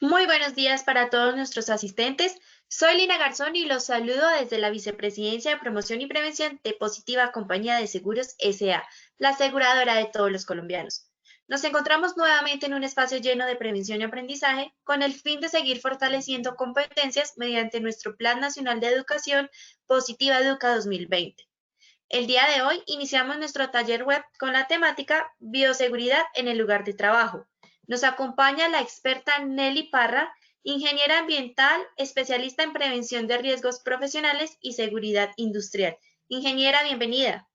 Muy buenos días para todos nuestros asistentes. Soy Lina Garzón y los saludo desde la Vicepresidencia de Promoción y Prevención de Positiva Compañía de Seguros S.A., la aseguradora de todos los colombianos. Nos encontramos nuevamente en un espacio lleno de prevención y aprendizaje con el fin de seguir fortaleciendo competencias mediante nuestro Plan Nacional de Educación Positiva Educa 2020. El día de hoy iniciamos nuestro taller web con la temática Bioseguridad en el lugar de trabajo. Nos acompaña la experta Nelly Parra, ingeniera ambiental, especialista en prevención de riesgos profesionales y seguridad industrial. Ingeniera, bienvenida.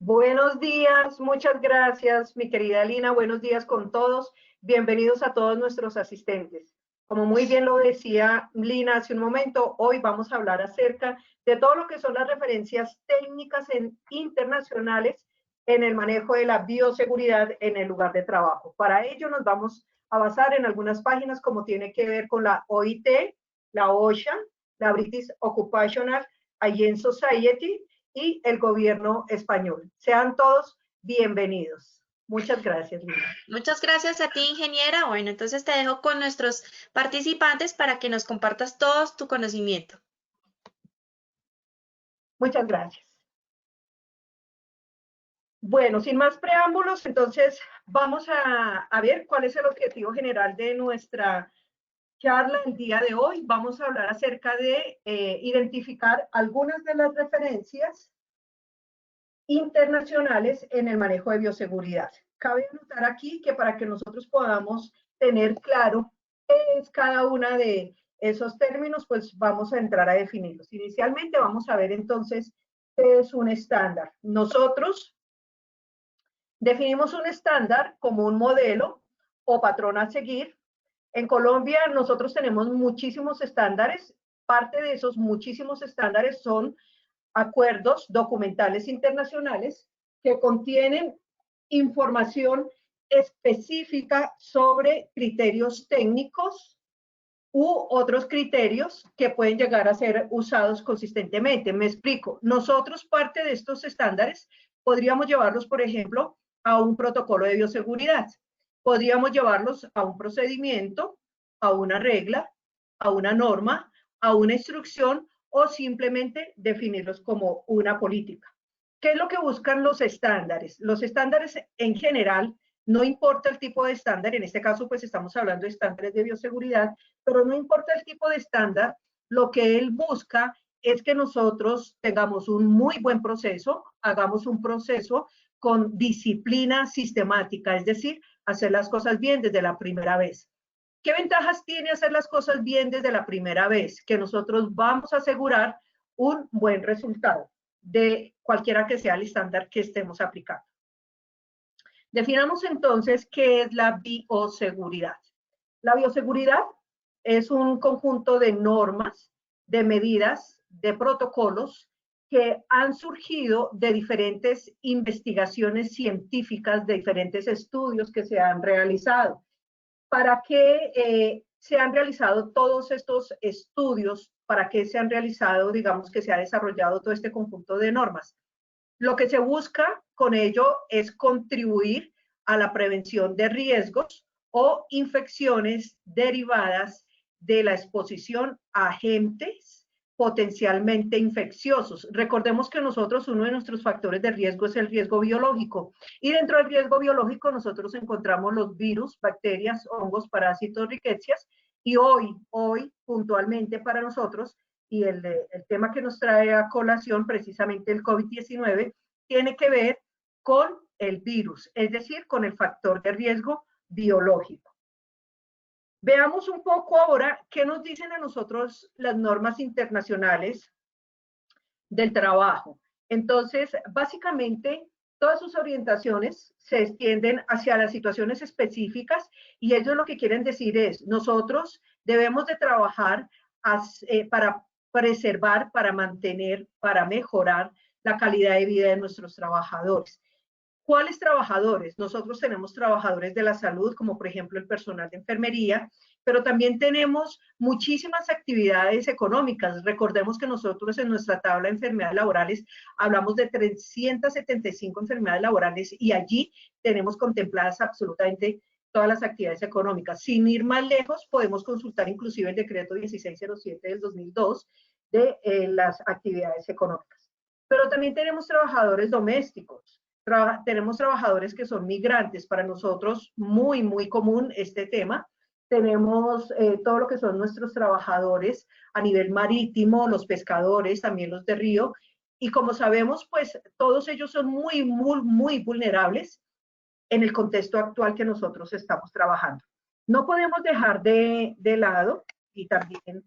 Buenos días, muchas gracias, mi querida Lina. Buenos días con todos. Bienvenidos a todos nuestros asistentes. Como muy bien lo decía Lina hace un momento, hoy vamos a hablar acerca de todo lo que son las referencias técnicas internacionales en el manejo de la bioseguridad en el lugar de trabajo. Para ello nos vamos a basar en algunas páginas como tiene que ver con la OIT, la OSHA, la British Occupational Hygiene Society, y el gobierno español. Sean todos bienvenidos. Muchas gracias, Lina. Muchas gracias a ti, ingeniera. Bueno, entonces te dejo con nuestros participantes para que nos compartas todo tu conocimiento. Muchas gracias. Bueno, sin más preámbulos, entonces vamos a ver cuál es el objetivo general de nuestra charla el día de hoy. Vamos a hablar acerca de identificar algunas de las referencias internacionales en el manejo de bioseguridad. Cabe anotar aquí que para que nosotros podamos tener claro qué es cada una de esos términos, pues vamos a entrar a definirlos. Inicialmente vamos a ver entonces qué es un estándar. Nosotros definimos un estándar como un modelo o patrón a seguir. En Colombia nosotros tenemos muchísimos estándares. Parte de esos muchísimos estándares son acuerdos documentales internacionales que contienen información específica sobre criterios técnicos u otros criterios que pueden llegar a ser usados consistentemente. Me explico. Nosotros parte de estos estándares podríamos llevarlos, por ejemplo, a un protocolo de bioseguridad. Podríamos llevarlos a un procedimiento, a una regla, a una norma, a una instrucción o simplemente definirlos como una política. ¿Qué es lo que buscan los estándares? Los estándares en general, no importa el tipo de estándar, en este caso pues estamos hablando de estándares de bioseguridad, pero no importa el tipo de estándar, lo que él busca es que nosotros tengamos un muy buen proceso, hagamos un proceso con disciplina sistemática, es decir, hacer las cosas bien desde la primera vez. ¿Qué ventajas tiene hacer las cosas bien desde la primera vez? Que nosotros vamos a asegurar un buen resultado de cualquiera que sea el estándar que estemos aplicando. Definamos entonces qué es la bioseguridad. La bioseguridad es un conjunto de normas, de medidas, de protocolos que han surgido de diferentes investigaciones científicas, de diferentes estudios que se han realizado. ¿Para qué se han realizado todos estos estudios? ¿Para qué se han realizado, digamos, que se ha desarrollado todo este conjunto de normas? Lo que se busca con ello es contribuir a la prevención de riesgos o infecciones derivadas de la exposición a agentes potencialmente infecciosos. Recordemos que nosotros, uno de nuestros factores de riesgo es el riesgo biológico. Y dentro del riesgo biológico nosotros encontramos los virus, bacterias, hongos, parásitos, riquecias. Y hoy puntualmente para nosotros, y el tema que nos trae a colación precisamente el COVID-19, tiene que ver con el virus, es decir, con el factor de riesgo biológico. Veamos un poco ahora qué nos dicen a nosotros las normas internacionales del trabajo. Entonces, básicamente, todas sus orientaciones se extienden hacia las situaciones específicas y ellos lo que quieren decir es, nosotros debemos de trabajar para preservar, para mantener, para mejorar la calidad de vida de nuestros trabajadores. ¿Cuáles trabajadores? Nosotros tenemos trabajadores de la salud, como por ejemplo el personal de enfermería, pero también tenemos muchísimas actividades económicas. Recordemos que nosotros en nuestra tabla de enfermedades laborales hablamos de 375 enfermedades laborales y allí tenemos contempladas absolutamente todas las actividades económicas. Sin ir más lejos, podemos consultar inclusive el decreto 1607 del 2002 de las actividades económicas. Pero también tenemos trabajadores domésticos, tenemos trabajadores que son migrantes, para nosotros muy común este tema. Tenemos todo lo que son nuestros trabajadores a nivel marítimo, los pescadores, también los de río, y como sabemos, pues todos ellos son muy vulnerables en el contexto actual que nosotros estamos trabajando. No podemos dejar de lado y también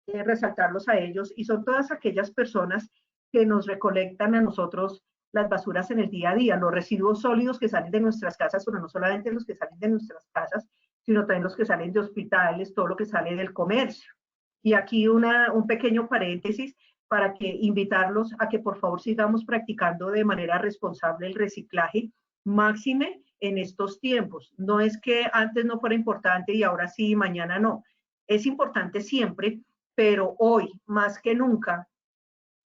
resaltarlos a ellos, y son todas aquellas personas que nos recolectan a nosotros las basuras en el día a día, los residuos sólidos que salen de nuestras casas, pero no solamente los que salen de nuestras casas, sino también los que salen de hospitales, todo lo que sale del comercio. Y aquí un pequeño paréntesis para que invitarlos a que por favor sigamos practicando de manera responsable el reciclaje, máxime en estos tiempos. No es que antes no fuera importante y ahora sí, mañana no. Es importante siempre, pero hoy más que nunca,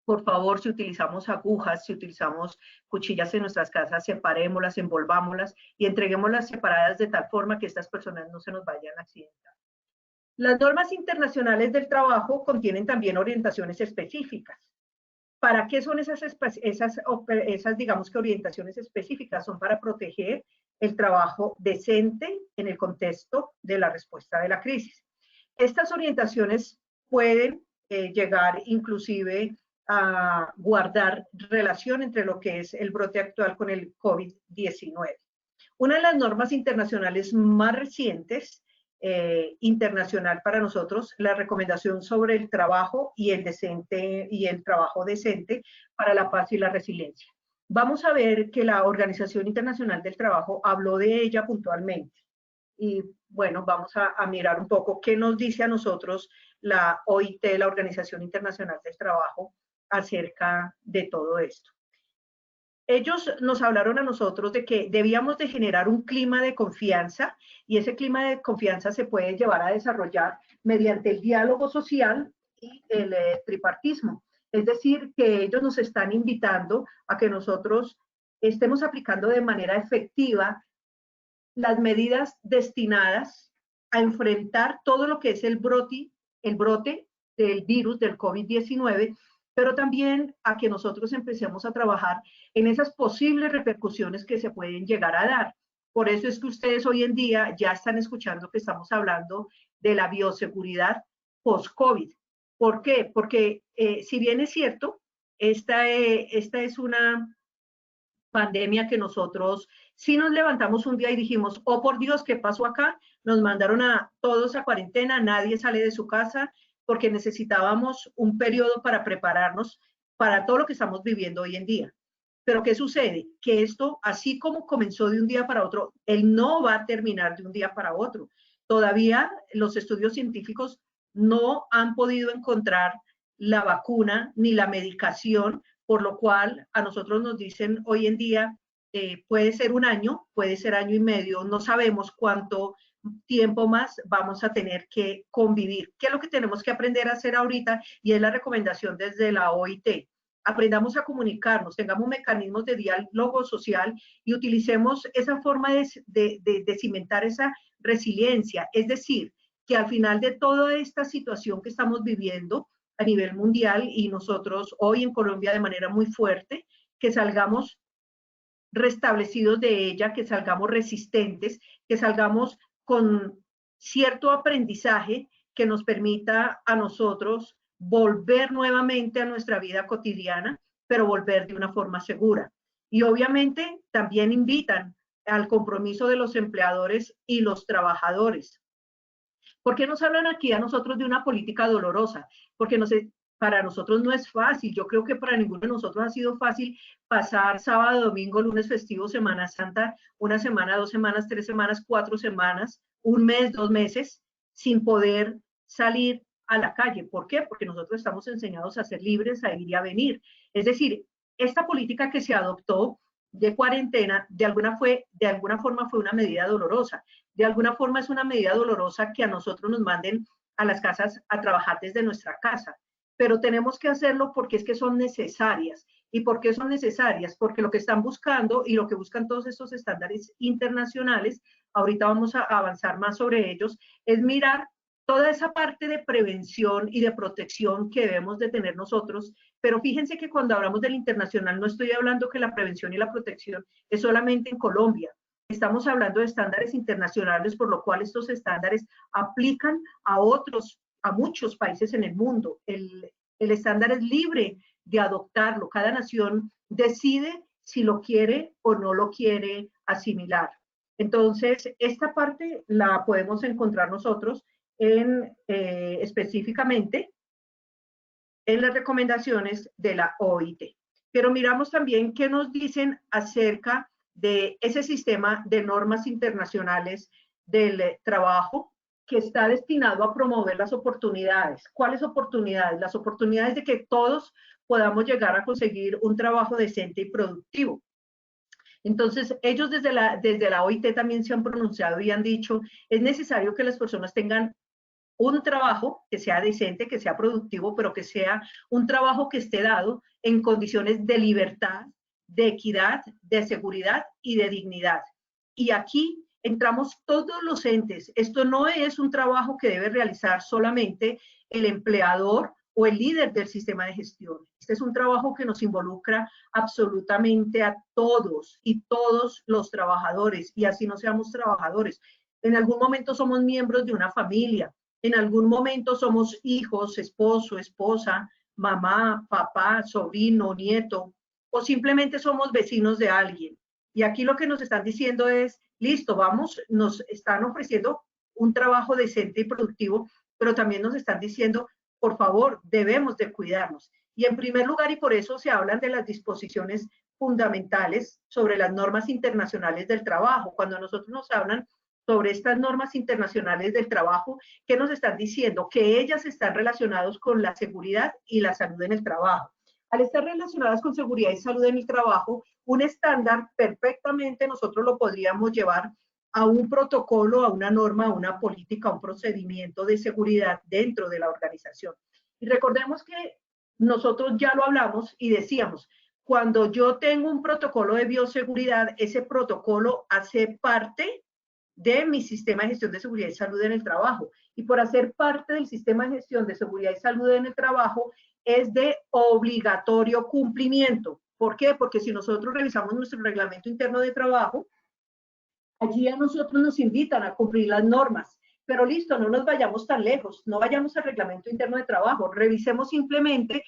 por favor, si utilizamos agujas, si utilizamos cuchillas en nuestras casas, separémoslas, envolvámoslas y entreguémoslas separadas de tal forma que estas personas no se nos vayan a accidentar. Las normas internacionales del trabajo contienen también orientaciones específicas. ¿Para qué son esas, digamos que orientaciones específicas? Son para proteger el trabajo decente en el contexto de la respuesta de la crisis. Estas orientaciones pueden llegar inclusive a guardar relación entre lo que es el brote actual con el COVID-19. Una de las normas internacionales más recientes, internacional para nosotros, la recomendación sobre el trabajo y el trabajo decente para la paz y la resiliencia. Vamos a ver que la Organización Internacional del Trabajo habló de ella puntualmente. Y bueno, vamos a mirar un poco qué nos dice a nosotros la OIT, la Organización Internacional del Trabajo, acerca de todo esto. Ellos nos hablaron a nosotros de que debíamos de generar un clima de confianza, y ese clima de confianza se puede llevar a desarrollar mediante el diálogo social y el tripartismo. Es decir, que ellos nos están invitando a que nosotros estemos aplicando de manera efectiva las medidas destinadas a enfrentar todo lo que es el brote del virus del COVID-19, pero también a que nosotros empecemos a trabajar en esas posibles repercusiones que se pueden llegar a dar. Por eso es que ustedes hoy en día ya están escuchando que estamos hablando de la bioseguridad post-COVID. ¿Por qué? Porque si bien es cierto, esta es una pandemia que nosotros sí nos levantamos un día y dijimos, oh por Dios, ¿qué pasó acá? Nos mandaron a todos a cuarentena, nadie sale de su casa, porque necesitábamos un periodo para prepararnos para todo lo que estamos viviendo hoy en día. Pero ¿qué sucede? Que esto, así como comenzó de un día para otro, él no va a terminar de un día para otro. Todavía los estudios científicos no han podido encontrar la vacuna ni la medicación, por lo cual a nosotros nos dicen hoy en día, puede ser un año, puede ser año y medio, no sabemos cuánto tiempo más vamos a tener que convivir. ¿Qué es lo que tenemos que aprender a hacer ahorita? Y es la recomendación desde la OIT. Aprendamos a comunicarnos, tengamos mecanismos de diálogo social y utilicemos esa forma de cimentar esa resiliencia. Es decir, que al final de toda esta situación que estamos viviendo a nivel mundial y nosotros hoy en Colombia de manera muy fuerte, que salgamos restablecidos de ella, que salgamos resistentes, que salgamos con cierto aprendizaje que nos permita a nosotros volver nuevamente a nuestra vida cotidiana, pero volver de una forma segura. Y obviamente también invitan al compromiso de los empleadores y los trabajadores. ¿Por qué nos hablan aquí a nosotros de una política dolorosa? Porque para nosotros no es fácil. Yo creo que para ninguno de nosotros ha sido fácil pasar sábado, domingo, lunes festivo, Semana Santa, una semana, 2 semanas, 3 semanas, 4 semanas, un mes, 2 meses, sin poder salir a la calle. ¿Por qué? Porque nosotros estamos enseñados a ser libres, a ir y a venir. Es decir, esta política que se adoptó de cuarentena, de alguna forma fue una medida dolorosa. De alguna forma es una medida dolorosa que a nosotros nos manden a las casas a trabajar desde nuestra casa, pero tenemos que hacerlo porque es que son necesarias. ¿Y por qué son necesarias? Porque lo que están buscando y lo que buscan todos estos estándares internacionales, ahorita vamos a avanzar más sobre ellos, es mirar toda esa parte de prevención y de protección que debemos de tener nosotros, pero fíjense que cuando hablamos del internacional no estoy hablando que la prevención y la protección es solamente en Colombia. Estamos hablando de estándares internacionales, por lo cual estos estándares aplican a otros, a muchos países en el mundo. El estándar es libre de adoptarlo. Cada nación decide si lo quiere o no lo quiere asimilar. Entonces, esta parte la podemos encontrar nosotros específicamente en las recomendaciones de la OIT. Pero miramos también qué nos dicen acerca de ese sistema de normas internacionales del trabajo que está destinado a promover las oportunidades. ¿Cuáles oportunidades? Las oportunidades de que todos podamos llegar a conseguir un trabajo decente y productivo. Entonces, ellos desde la OIT también se han pronunciado y han dicho, es necesario que las personas tengan un trabajo que sea decente, que sea productivo, pero que sea un trabajo que esté dado en condiciones de libertad, de equidad, de seguridad y de dignidad. Y aquí entramos todos los entes. Esto no es un trabajo que debe realizar solamente el empleador o el líder del sistema de gestión. Este es un trabajo que nos involucra absolutamente a todos y todos los trabajadores, y así no seamos trabajadores. En algún momento somos miembros de una familia, en algún momento somos hijos, esposo, esposa, mamá, papá, sobrino, nieto, o simplemente somos vecinos de alguien. Y aquí lo que nos están diciendo es, listo, vamos, nos están ofreciendo un trabajo decente y productivo, pero también nos están diciendo, por favor, debemos de cuidarnos. Y en primer lugar, y por eso se hablan de las disposiciones fundamentales sobre las normas internacionales del trabajo. Cuando nosotros nos hablan sobre estas normas internacionales del trabajo, ¿qué nos están diciendo? Que ellas están relacionadas con la seguridad y la salud en el trabajo. Al estar relacionadas con seguridad y salud en el trabajo, un estándar perfectamente nosotros lo podríamos llevar a un protocolo, a una norma, a una política, a un procedimiento de seguridad dentro de la organización. Y recordemos que nosotros ya lo hablamos y decíamos, cuando yo tengo un protocolo de bioseguridad, ese protocolo hace parte de mi sistema de gestión de seguridad y salud en el trabajo. Y por hacer parte del sistema de gestión de seguridad y salud en el trabajo, es de obligatorio cumplimiento. ¿Por qué? Porque si nosotros revisamos nuestro reglamento interno de trabajo, allí a nosotros nos invitan a cumplir las normas. Pero listo, no nos vayamos tan lejos, no vayamos al reglamento interno de trabajo, revisemos simplemente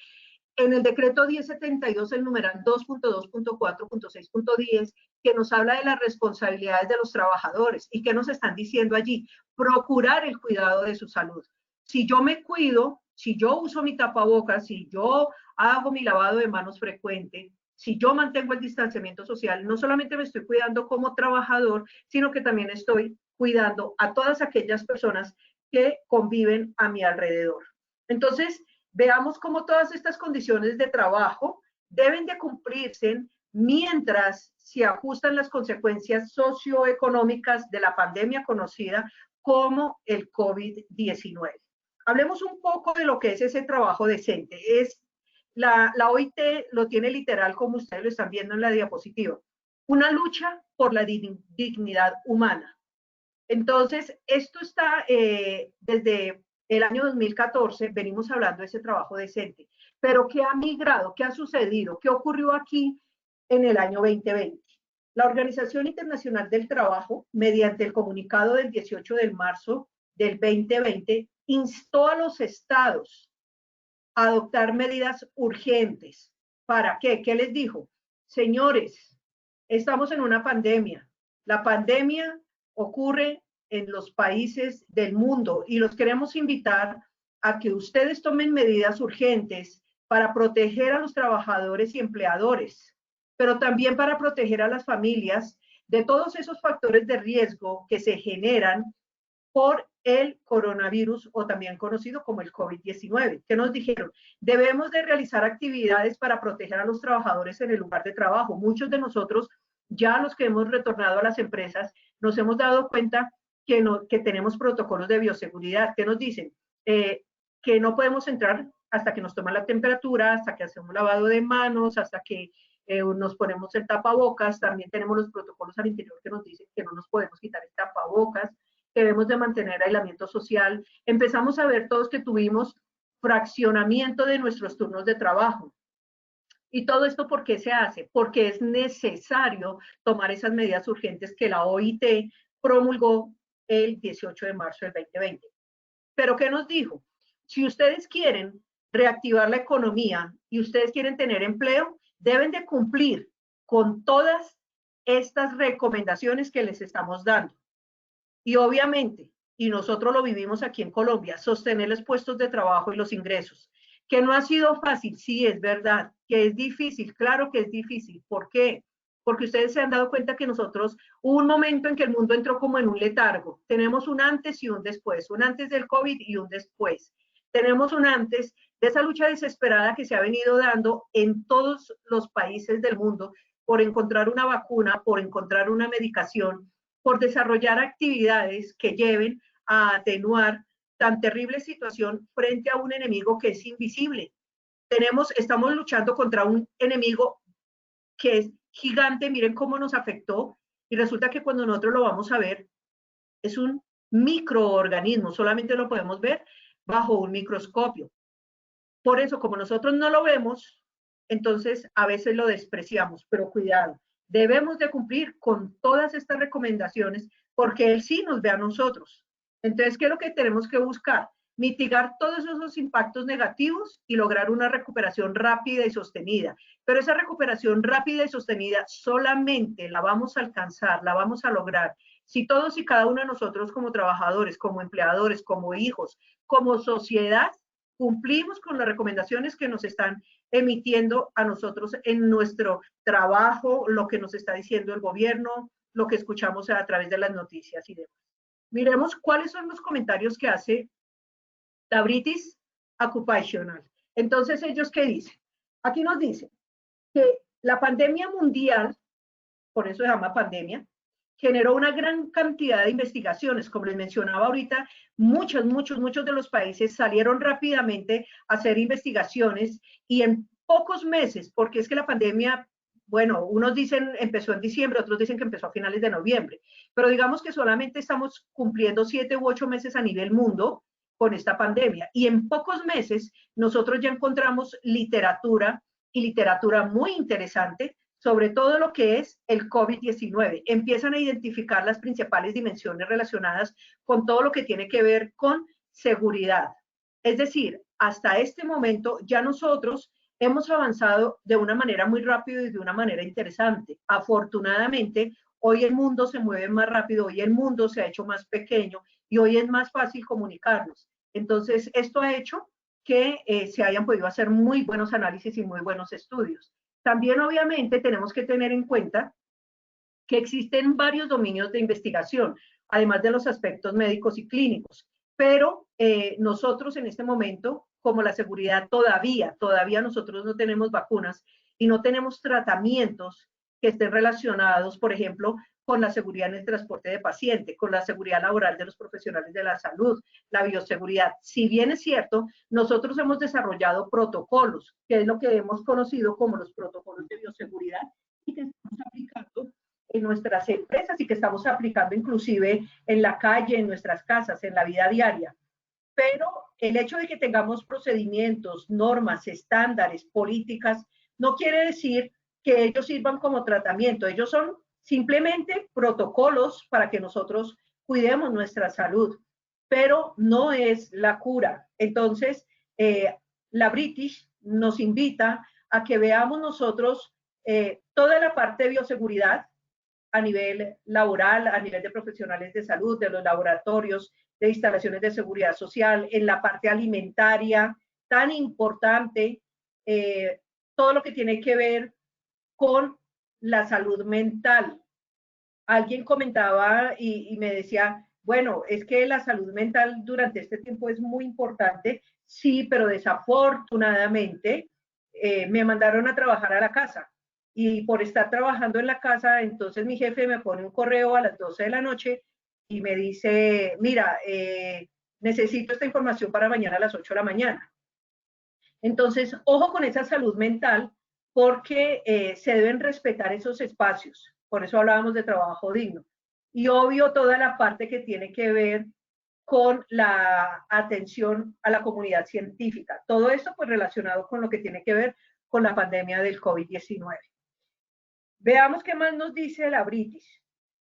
en el decreto 1072, el numeral 2.2.4.6.10, que nos habla de las responsabilidades de los trabajadores. ¿Y qué nos están diciendo allí? Procurar el cuidado de su salud. Si yo me cuido, si yo uso mi tapabocas, si yo hago mi lavado de manos frecuente, si yo mantengo el distanciamiento social, no solamente me estoy cuidando como trabajador, sino que también estoy cuidando a todas aquellas personas que conviven a mi alrededor. Entonces, veamos cómo todas estas condiciones de trabajo deben de cumplirse mientras se ajustan las consecuencias socioeconómicas de la pandemia conocida como el COVID-19. Hablemos un poco de lo que es ese trabajo decente. La OIT lo tiene literal, como ustedes lo están viendo en la diapositiva. Una lucha por la dignidad humana. Entonces, esto está desde el año 2014, venimos hablando de ese trabajo decente. Pero ¿qué ha migrado? ¿Qué ha sucedido? ¿Qué ocurrió aquí en el año 2020? La Organización Internacional del Trabajo, mediante el comunicado del 18 de marzo del 2020, instó a los estados a adoptar medidas urgentes. ¿Para qué? ¿Qué les dijo? Señores, estamos en una pandemia. La pandemia ocurre en los países del mundo y los queremos invitar a que ustedes tomen medidas urgentes para proteger a los trabajadores y empleadores, pero también para proteger a las familias de todos esos factores de riesgo que se generan por el coronavirus o también conocido como el COVID-19. ¿Qué nos dijeron? Debemos de realizar actividades para proteger a los trabajadores en el lugar de trabajo. Muchos de nosotros, ya los que hemos retornado a las empresas, nos hemos dado cuenta que tenemos protocolos de bioseguridad. ¿Qué nos dicen? Que no podemos entrar hasta que nos toman la temperatura, hasta que hacemos lavado de manos, hasta que nos ponemos el tapabocas. También tenemos los protocolos al interior que nos dicen que no nos podemos quitar el tapabocas, que debemos de mantener aislamiento social. Empezamos a ver todos que tuvimos fraccionamiento de nuestros turnos de trabajo. ¿Y todo esto por qué se hace? Porque es necesario tomar esas medidas urgentes que la OIT promulgó el 18 de marzo del 2020. ¿Pero qué nos dijo? Si ustedes quieren reactivar la economía y ustedes quieren tener empleo, deben de cumplir con todas estas recomendaciones que les estamos dando. Y obviamente, y nosotros lo vivimos aquí en Colombia, sostener los puestos de trabajo y los ingresos. Que no ha sido fácil, sí, es verdad. Que es difícil, claro que es difícil. ¿Por qué? Porque ustedes se han dado cuenta que nosotros, hubo un momento en que el mundo entró como en un letargo. Tenemos un antes y un después, un antes del COVID y un después. Tenemos un antes de esa lucha desesperada que se ha venido dando en todos los países del mundo por encontrar una vacuna, por encontrar una medicación, por desarrollar actividades que lleven a atenuar tan terrible situación frente a un enemigo que es invisible. Estamos luchando contra un enemigo que es gigante, miren cómo nos afectó, y resulta que cuando nosotros lo vamos a ver, es un microorganismo, solamente lo podemos ver bajo un microscopio. Por eso, como nosotros no lo vemos, entonces a veces lo despreciamos, pero cuidado, debemos de cumplir con todas estas recomendaciones porque él sí nos ve a nosotros. Entonces, ¿qué es lo que tenemos que buscar? Mitigar todos esos impactos negativos y lograr una recuperación rápida y sostenida. Pero esa recuperación rápida y sostenida solamente la vamos a alcanzar, la vamos a lograr si todos y cada uno de nosotros como trabajadores, como empleadores, como hijos, como sociedad, cumplimos con las recomendaciones que nos están emitiendo a nosotros en nuestro trabajo, lo que nos está diciendo el gobierno, lo que escuchamos a través de las noticias y demás. Miremos cuáles son los comentarios que hace la British Occupational. Entonces, ¿ellos qué dicen? Aquí nos dicen que la pandemia mundial, por eso se llama pandemia, generó una gran cantidad de investigaciones. Como les mencionaba ahorita, muchos de los países salieron rápidamente a hacer investigaciones y en pocos meses, porque es que la pandemia, bueno, unos dicen empezó en diciembre, otros dicen que empezó a finales de noviembre, pero digamos que solamente estamos cumpliendo 7 u 8 meses a nivel mundo con esta pandemia. Y en pocos meses nosotros ya encontramos literatura y literatura muy interesante sobre todo lo que es el COVID-19. Empiezan a identificar las principales dimensiones relacionadas con todo lo que tiene que ver con seguridad. Es decir, hasta este momento ya nosotros hemos avanzado de una manera muy rápida y de una manera interesante. Afortunadamente, hoy el mundo se mueve más rápido, hoy el mundo se ha hecho más pequeño y hoy es más fácil comunicarnos. Entonces, esto ha hecho que se hayan podido hacer muy buenos análisis y muy buenos estudios. También, obviamente, tenemos que tener en cuenta que existen varios dominios de investigación, además de los aspectos médicos y clínicos, pero nosotros en este momento, como la seguridad todavía nosotros no tenemos vacunas y no tenemos tratamientos que estén relacionados, por ejemplo, con la seguridad en el transporte de paciente, con la seguridad laboral de los profesionales de la salud, la bioseguridad. Si bien es cierto, nosotros hemos desarrollado protocolos, que es lo que hemos conocido como los protocolos de bioseguridad, y que estamos aplicando en nuestras empresas y que estamos aplicando inclusive en la calle, en nuestras casas, en la vida diaria. Pero el hecho de que tengamos procedimientos, normas, estándares, políticas, no quiere decir que ellos sirvan como tratamiento. Ellos son simplemente protocolos para que nosotros cuidemos nuestra salud, pero no es la cura. Entonces, la British nos invita a que veamos nosotros toda la parte de bioseguridad a nivel laboral, a nivel de profesionales de salud, de los laboratorios, de instalaciones de seguridad social, en la parte alimentaria, tan importante, todo lo que tiene que ver con la salud mental. Alguien comentaba y me decía, bueno, es que la salud mental durante este tiempo es muy importante, sí, pero desafortunadamente me mandaron a trabajar a la casa y por estar trabajando en la casa, entonces mi jefe me pone un correo a las 12 de la noche y me dice, mira, necesito esta información para mañana a las 8 de la mañana. Entonces, ojo con esa salud mental, porque se deben respetar esos espacios. Por eso hablábamos de trabajo digno. Y obvio, toda la parte que tiene que ver con la atención a la comunidad científica. Todo esto pues relacionado con lo que tiene que ver con la pandemia del COVID-19. Veamos qué más nos dice la British.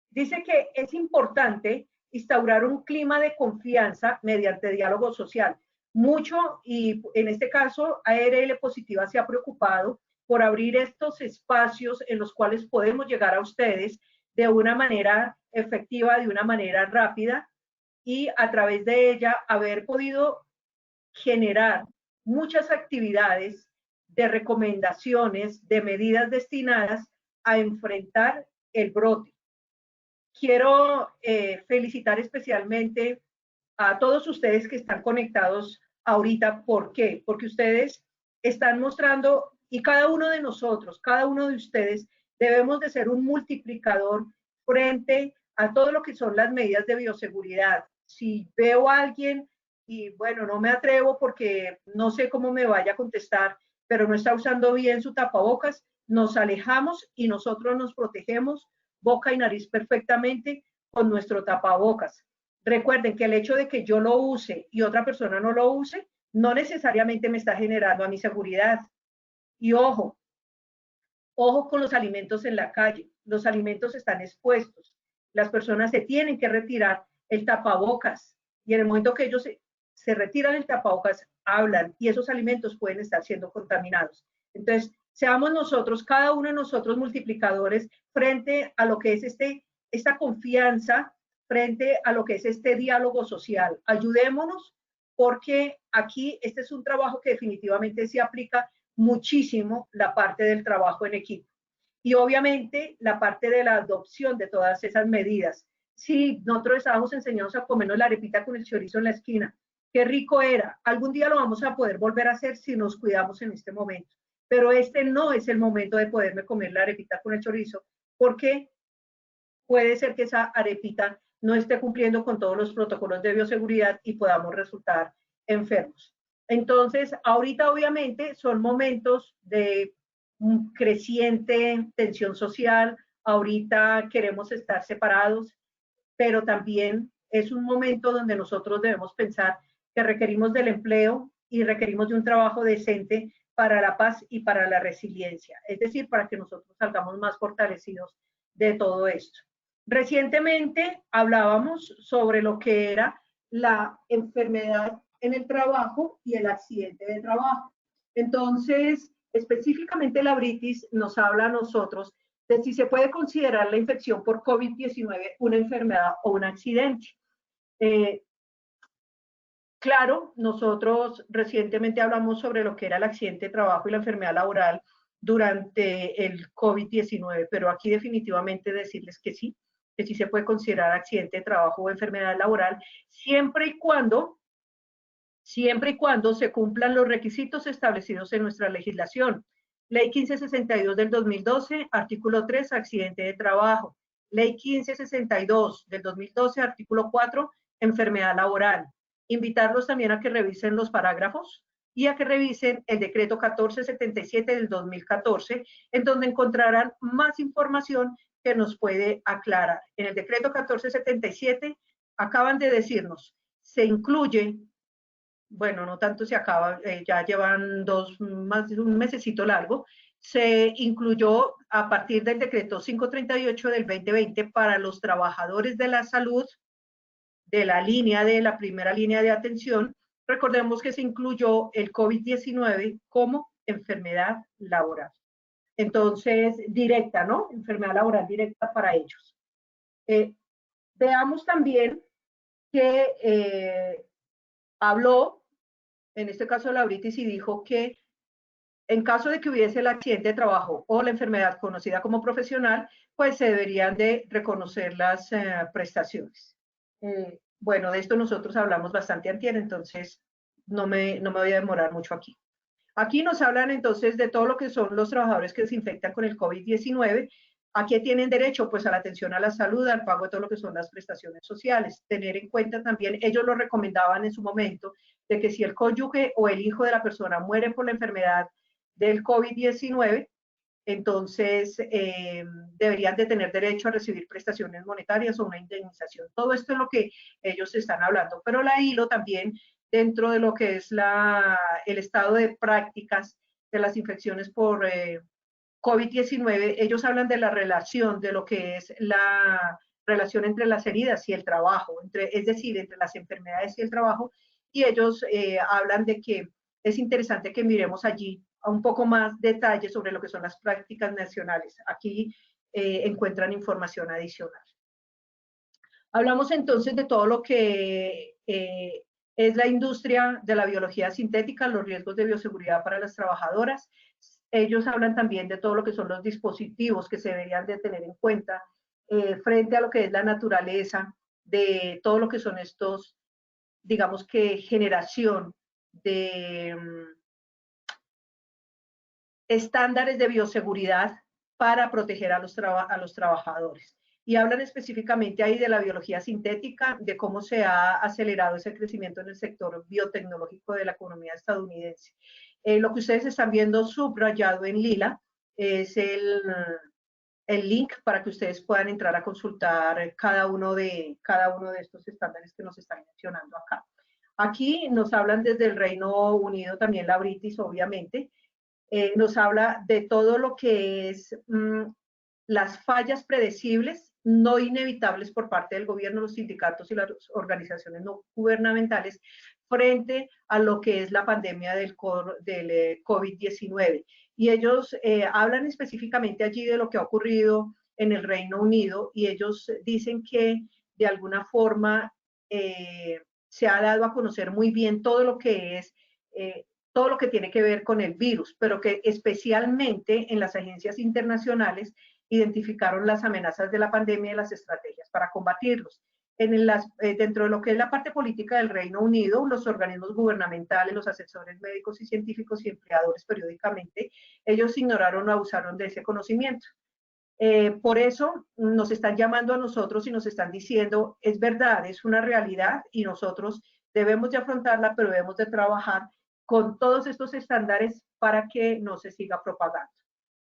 Dice que es importante instaurar un clima de confianza mediante diálogo social. Mucho, y en este caso, ARL Positiva se ha preocupado por abrir estos espacios en los cuales podemos llegar a ustedes de una manera efectiva, de una manera rápida, y a través de ella haber podido generar muchas actividades de recomendaciones, de medidas destinadas a enfrentar el brote. Quiero felicitar especialmente a todos ustedes que están conectados ahorita. ¿Por qué? Porque ustedes están mostrando, y cada uno de nosotros, cada uno de ustedes, debemos de ser un multiplicador frente a todo lo que son las medidas de bioseguridad. Si veo a alguien y bueno, no me atrevo porque no sé cómo me vaya a contestar, pero no está usando bien su tapabocas, nos alejamos y nosotros nos protegemos boca y nariz perfectamente con nuestro tapabocas. Recuerden que el hecho de que yo lo use y otra persona no lo use, no necesariamente me está generando a mi seguridad. Y ojo, ojo con los alimentos en la calle. Los alimentos están expuestos. Las personas se tienen que retirar el tapabocas. Y en el momento que ellos se retiran el tapabocas, hablan y esos alimentos pueden estar siendo contaminados. Entonces, seamos nosotros, cada uno de nosotros multiplicadores frente a lo que es esta confianza, frente a lo que es este diálogo social. Ayudémonos porque aquí este es un trabajo que definitivamente se aplica muchísimo la parte del trabajo en equipo. Y obviamente la parte de la adopción de todas esas medidas. Sí, nosotros estábamos enseñados a comernos la arepita con el chorizo en la esquina. Qué rico era. Algún día lo vamos a poder volver a hacer si nos cuidamos en este momento. Pero este no es el momento de poderme comer la arepita con el chorizo, porque puede ser que esa arepita no esté cumpliendo con todos los protocolos de bioseguridad y podamos resultar enfermos. Entonces, ahorita obviamente son momentos de creciente tensión social, ahorita queremos estar separados, pero también es un momento donde nosotros debemos pensar que requerimos del empleo y requerimos de un trabajo decente para la paz y para la resiliencia, es decir, para que nosotros salgamos más fortalecidos de todo esto. Recientemente hablábamos sobre lo que era la enfermedad en el trabajo y el accidente de trabajo. Entonces, específicamente la British nos habla a nosotros de si se puede considerar la infección por COVID-19 una enfermedad o un accidente. Claro, nosotros recientemente hablamos sobre lo que era el accidente de trabajo y la enfermedad laboral durante el COVID-19, pero aquí definitivamente decirles que sí se puede considerar accidente de trabajo o enfermedad laboral, siempre y cuando se cumplan los requisitos establecidos en nuestra legislación. Ley 1562 del 2012, artículo 3, accidente de trabajo. Ley 1562 del 2012, artículo 4, enfermedad laboral. Invitarlos también a que revisen los parágrafos y a que revisen el decreto 1477 del 2014, en donde encontrarán más información que nos puede aclarar. En el decreto 1477 acaban de decirnos, se incluye, bueno, no tanto se acaba, ya llevan más de un mesecito largo, se incluyó a partir del decreto 538 del 2020 para los trabajadores de la salud de la primera línea de atención. Recordemos que se incluyó el COVID-19 como enfermedad laboral. Entonces, directa, ¿no? Enfermedad laboral directa para ellos. Veamos también que habló, en este caso la British, y dijo que en caso de que hubiese el accidente de trabajo o la enfermedad conocida como profesional, pues se deberían de reconocer las prestaciones. Bueno, de esto nosotros hablamos bastante antier, entonces no me voy a demorar mucho aquí. Aquí nos hablan entonces de todo lo que son los trabajadores que se infectan con el COVID-19. ¿A qué tienen derecho? Pues a la atención a la salud, al pago de todo lo que son las prestaciones sociales. Tener en cuenta también, ellos lo recomendaban en su momento, de que si el cónyuge o el hijo de la persona muere por la enfermedad del COVID-19, entonces deberían de tener derecho a recibir prestaciones monetarias o una indemnización. Todo esto es lo que ellos están hablando, pero la ILO también, dentro de lo que es el estado de prácticas de las infecciones por COVID-19, ellos hablan de la relación, de lo que es la relación entre las heridas y el trabajo, es decir, entre las enfermedades y el trabajo, y ellos hablan de que es interesante que miremos allí a un poco más detalle sobre lo que son las prácticas nacionales. Aquí encuentran información adicional. Hablamos entonces de todo lo que es la industria de la biología sintética, los riesgos de bioseguridad para las trabajadoras. Ellos hablan también de todo lo que son los dispositivos que se deberían de tener en cuenta frente a lo que es la naturaleza de todo lo que son estos, digamos que generación de estándares de bioseguridad para proteger a los trabajadores. Y hablan específicamente ahí de la biología sintética, de cómo se ha acelerado ese crecimiento en el sector biotecnológico de la economía estadounidense. Lo que ustedes están viendo subrayado en lila es el link para que ustedes puedan entrar a consultar cada uno de estos estándares que nos están mencionando acá. Aquí nos hablan desde el Reino Unido, también la British, obviamente, nos habla de todo lo que es las fallas predecibles, no inevitables por parte del gobierno, los sindicatos y las organizaciones no gubernamentales frente a lo que es la pandemia del COVID-19. Y ellos hablan específicamente allí de lo que ha ocurrido en el Reino Unido y ellos dicen que de alguna forma se ha dado a conocer muy bien todo lo que es todo lo que tiene que ver con el virus, pero que especialmente en las agencias internacionales identificaron las amenazas de la pandemia y las estrategias para combatirlos. Dentro de lo que es la parte política del Reino Unido, los organismos gubernamentales, los asesores médicos y científicos y empleadores periódicamente, ellos ignoraron o abusaron de ese conocimiento. Por eso nos están llamando a nosotros y nos están diciendo, es verdad, es una realidad y nosotros debemos de afrontarla, pero debemos de trabajar con todos estos estándares para que no se siga propagando.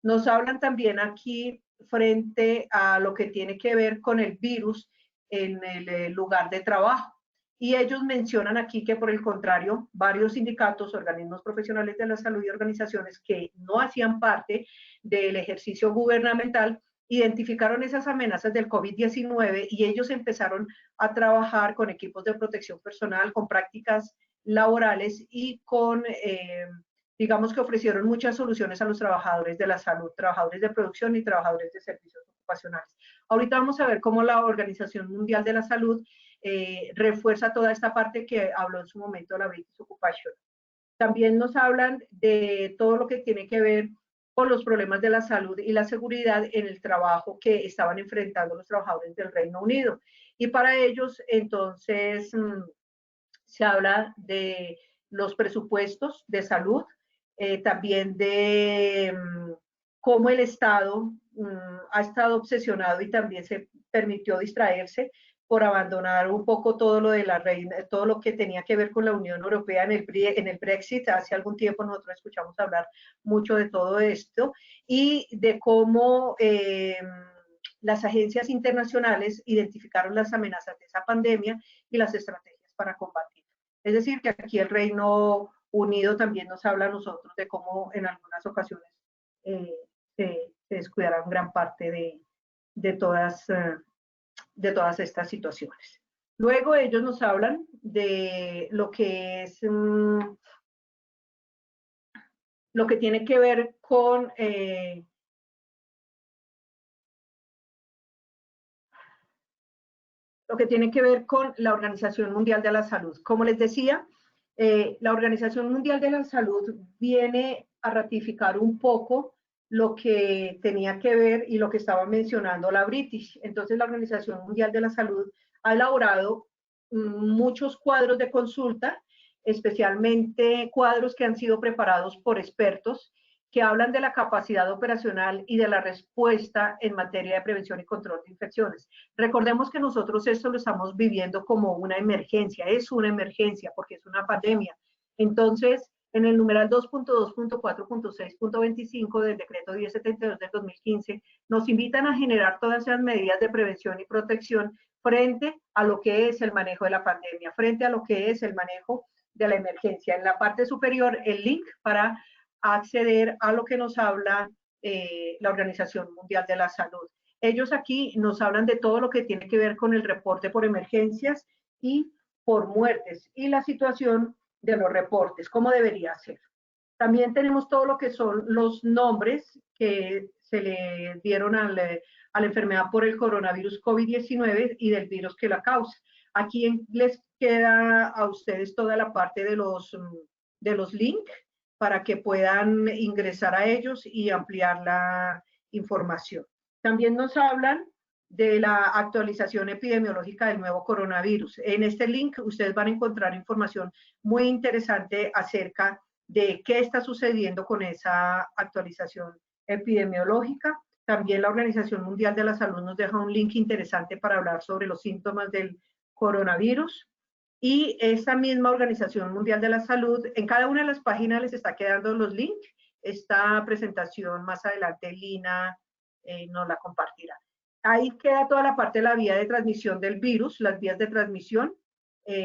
Nos hablan también aquí frente a lo que tiene que ver con el virus en el lugar de trabajo. Y ellos mencionan aquí que, por el contrario, varios sindicatos, organismos profesionales de la salud y organizaciones que no hacían parte del ejercicio gubernamental identificaron esas amenazas del COVID-19 y ellos empezaron a trabajar con equipos de protección personal, con prácticas laborales y con, digamos que ofrecieron muchas soluciones a los trabajadores de la salud, trabajadores de producción y trabajadores de servicios ocupacionales. Ahorita vamos a ver cómo la Organización Mundial de la Salud refuerza toda esta parte que habló en su momento la British Occupation. También nos hablan de todo lo que tiene que ver con los problemas de la salud y la seguridad en el trabajo que estaban enfrentando los trabajadores del Reino Unido. Y para ellos, entonces, se habla de los presupuestos de salud, también de cómo el Estado ha estado obsesionado y también se permitió distraerse por abandonar un poco todo lo de la reina, todo lo que tenía que ver con la Unión Europea en el Brexit. Hace algún tiempo nosotros escuchamos hablar mucho de todo esto y de cómo las agencias internacionales identificaron las amenazas de esa pandemia y las estrategias para combatir. Es decir, que aquí el Reino Unido también nos habla a nosotros de cómo en algunas ocasiones se descuidarán gran parte de todas estas situaciones. Luego ellos nos hablan de lo que es lo que tiene que ver con la Organización Mundial de la Salud. Como les decía, la Organización Mundial de la Salud viene a ratificar un poco lo que tenía que ver y lo que estaba mencionando la British. Entonces, la Organización Mundial de la Salud ha elaborado muchos cuadros de consulta, especialmente cuadros que han sido preparados por expertos que hablan de la capacidad operacional y de la respuesta en materia de prevención y control de infecciones. Recordemos que nosotros esto lo estamos viviendo como una emergencia, es una emergencia porque es una pandemia. Entonces, en el numeral 2.2.4.6.25 del decreto 1072 del 2015, nos invitan a generar todas esas medidas de prevención y protección frente a lo que es el manejo de la pandemia, frente a lo que es el manejo de la emergencia. En la parte superior, el link para acceder a lo que nos habla la Organización Mundial de la Salud. Ellos aquí nos hablan de todo lo que tiene que ver con el reporte por emergencias y por muertes y la situación de los reportes, cómo debería ser. También tenemos todo lo que son los nombres que se le dieron a la enfermedad por el coronavirus COVID-19 y del virus que la causa. Aquí les queda a ustedes toda la parte de los links para que puedan ingresar a ellos y ampliar la información. También nos hablan de la actualización epidemiológica del nuevo coronavirus. En este link ustedes van a encontrar información muy interesante acerca de qué está sucediendo con esa actualización epidemiológica. También la Organización Mundial de la Salud nos deja un link interesante para hablar sobre los síntomas del coronavirus. Y esa misma Organización Mundial de la Salud, en cada una de las páginas les está quedando los links. Esta presentación más adelante Lina nos la compartirá. Ahí queda toda la parte de la vía de transmisión del virus, las vías de transmisión,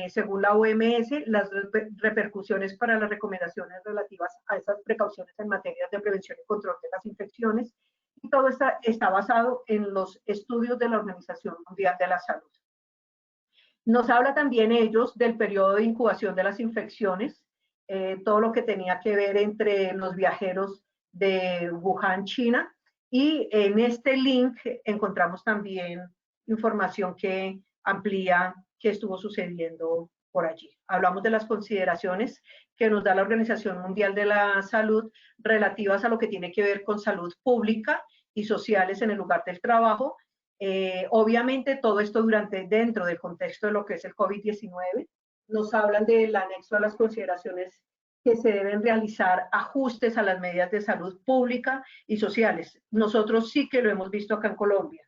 según la OMS, las repercusiones para las recomendaciones relativas a esas precauciones en materia de prevención y control de las infecciones. Y todo está basado en los estudios de la Organización Mundial de la Salud. Nos habla también ellos del periodo de incubación de las infecciones, todo lo que tenía que ver entre los viajeros de Wuhan, China, y en este link encontramos también información que amplía qué estuvo sucediendo por allí. Hablamos de las consideraciones que nos da la Organización Mundial de la Salud relativas a lo que tiene que ver con salud pública y sociales en el lugar del trabajo. Obviamente todo esto dentro del contexto de lo que es el COVID-19. Nos hablan del anexo a las consideraciones que se deben realizar ajustes a las medidas de salud pública y sociales. Nosotros sí que lo hemos visto acá en Colombia.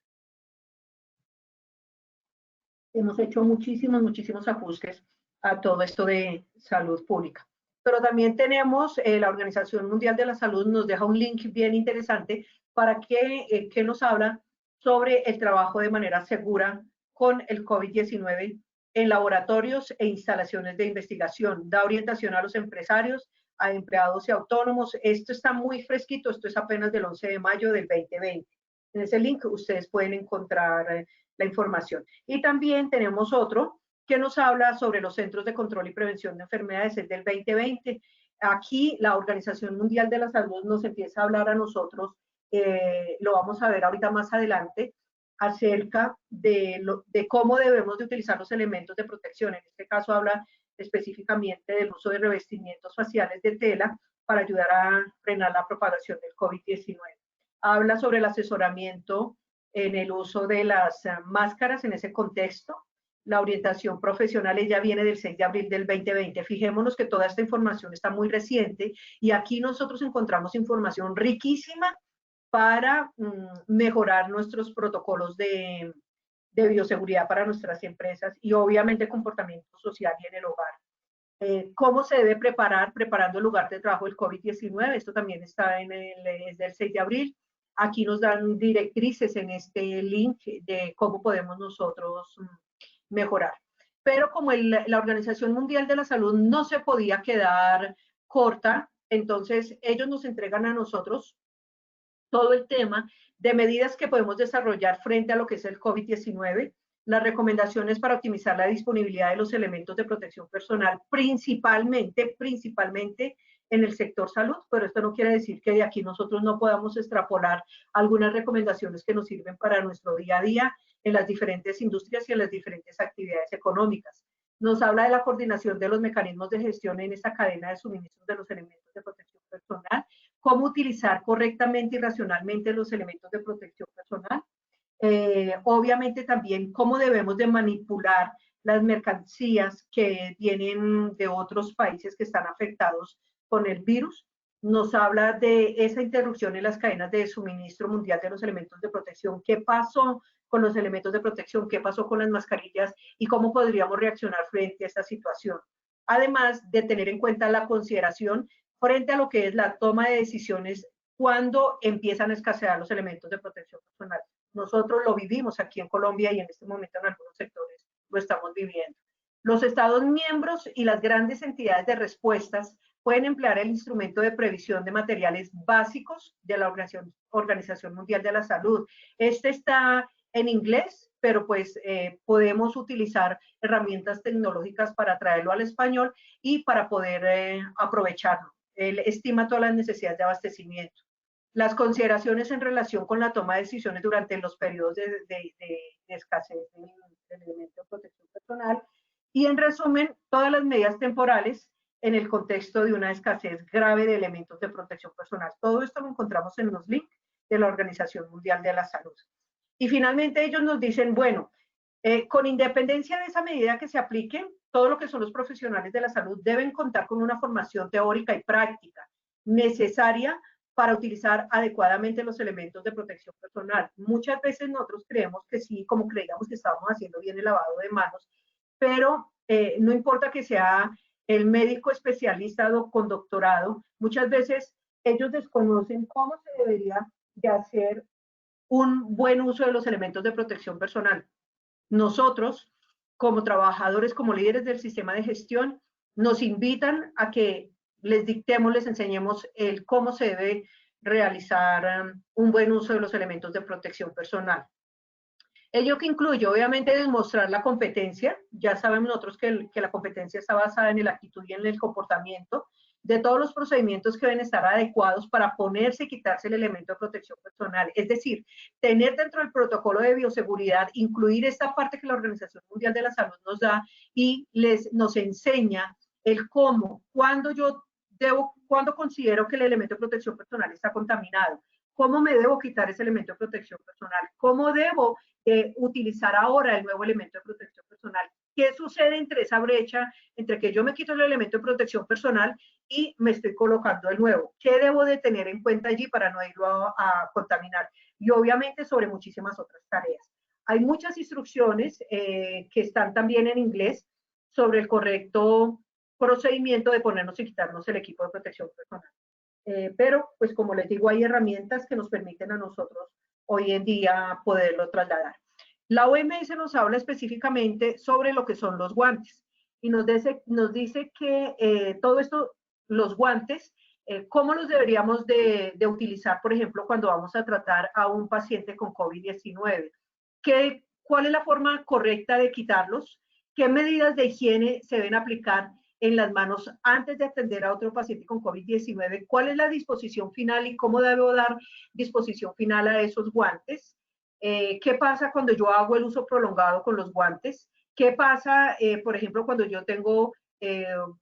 Hemos hecho muchísimos ajustes a todo esto de salud pública. Pero también tenemos, la Organización Mundial de la Salud nos deja un link bien interesante para que nos habla sobre el trabajo de manera segura con el COVID-19 en laboratorios e instalaciones de investigación. Da orientación a los empresarios, a empleados y autónomos. Esto está muy fresquito, esto es apenas del 11 de mayo del 2020. En ese link ustedes pueden encontrar la información. Y también tenemos otro que nos habla sobre los Centros de Control y Prevención de Enfermedades, es del 2020. Aquí la Organización Mundial de la Salud nos empieza a hablar a nosotros, lo vamos a ver ahorita más adelante, acerca de cómo debemos de utilizar los elementos de protección. En este caso habla específicamente del uso de revestimientos faciales de tela para ayudar a frenar la propagación del COVID-19. Habla sobre el asesoramiento en el uso de las máscaras en ese contexto. La orientación profesional ya viene del 6 de abril del 2020. Fijémonos que toda esta información está muy reciente y aquí nosotros encontramos información riquísima para mejorar nuestros protocolos de bioseguridad para nuestras empresas y obviamente comportamiento social y en el hogar. ¿Cómo se debe preparar? Preparando el lugar de trabajo del COVID-19. Esto también está es del 6 de abril. Aquí nos dan directrices en este link de cómo podemos nosotros mejorar. Pero como la Organización Mundial de la Salud no se podía quedar corta, entonces ellos nos entregan a nosotros todo el tema de medidas que podemos desarrollar frente a lo que es el COVID-19, las recomendaciones para optimizar la disponibilidad de los elementos de protección personal, principalmente en el sector salud, pero esto no quiere decir que de aquí nosotros no podamos extrapolar algunas recomendaciones que nos sirven para nuestro día a día en las diferentes industrias y en las diferentes actividades económicas. Nos habla de la coordinación de los mecanismos de gestión en esta cadena de suministros de los elementos de protección personal, cómo utilizar correctamente y racionalmente los elementos de protección personal. Obviamente también cómo debemos de manipular las mercancías que vienen de otros países que están afectados con el virus. nos habla de esa interrupción en las cadenas de suministro mundial de los elementos de protección. ¿Qué pasó con los elementos de protección? ¿Qué pasó con las mascarillas? ¿Y cómo podríamos reaccionar frente a esta situación? Además de tener en cuenta la consideración frente a lo que es la toma de decisiones cuando empiezan a escasear los elementos de protección personal. Nosotros lo vivimos aquí en Colombia y en este momento en algunos sectores lo estamos viviendo. Los Estados miembros y las grandes entidades de respuestas pueden emplear el instrumento de previsión de materiales básicos de la Organización Mundial de la Salud. Este está en inglés, pero pues podemos utilizar herramientas tecnológicas para traerlo al español y para poder aprovecharlo. Él estima todas las necesidades de abastecimiento. Las consideraciones en relación con la toma de decisiones durante los periodos de escasez del elemento de protección personal y, en resumen, todas las medidas temporales en el contexto de una escasez grave de elementos de protección personal. Todo esto lo encontramos en los links de la Organización Mundial de la Salud. Y finalmente ellos nos dicen, bueno, con independencia de esa medida que se aplique, todo lo que son los profesionales de la salud deben contar con una formación teórica y práctica necesaria para utilizar adecuadamente los elementos de protección personal. Muchas veces nosotros creemos que sí, como creíamos que estábamos haciendo bien el lavado de manos, pero no importa que sea el médico especialista con doctorado, muchas veces ellos desconocen cómo se debería de hacer un buen uso de los elementos de protección personal. Nosotros, como trabajadores, como líderes del sistema de gestión, nos invitan a que les dictemos, les enseñemos el cómo se debe realizar un buen uso de los elementos de protección personal. Ello que incluye, obviamente, demostrar la competencia. Ya sabemos nosotros que la competencia está basada en la actitud y en el comportamiento de todos los procedimientos que deben estar adecuados para ponerse y quitarse el elemento de protección personal. Es decir, tener dentro del protocolo de bioseguridad, incluir esta parte que la Organización Mundial de la Salud nos da y nos enseña el cómo, cuando considero que el elemento de protección personal está contaminado, cómo me debo quitar ese elemento de protección personal, cómo debo utilizar ahora el nuevo elemento de protección personal. ¿Qué sucede entre esa brecha, entre que yo me quito el elemento de protección personal y me estoy colocando el nuevo? ¿Qué debo de tener en cuenta allí para no irlo a contaminar? Y obviamente sobre muchísimas otras tareas. Hay muchas instrucciones que están también en inglés sobre el correcto procedimiento de ponernos y quitarnos el equipo de protección personal. Pero, pues como les digo, hay herramientas que nos permiten a nosotros hoy en día poderlo trasladar. La OMS nos habla específicamente sobre lo que son los guantes y nos dice que todo esto, los guantes, cómo los deberíamos de utilizar, por ejemplo, cuando vamos a tratar a un paciente con COVID-19. ¿Cuál es la forma correcta de quitarlos? ¿Qué medidas de higiene se deben aplicar en las manos antes de atender a otro paciente con COVID-19? ¿Cuál es la disposición final y cómo debo dar disposición final a esos guantes? ¿Qué pasa cuando yo hago el uso prolongado con los guantes? ¿Qué pasa, por ejemplo, cuando yo tengo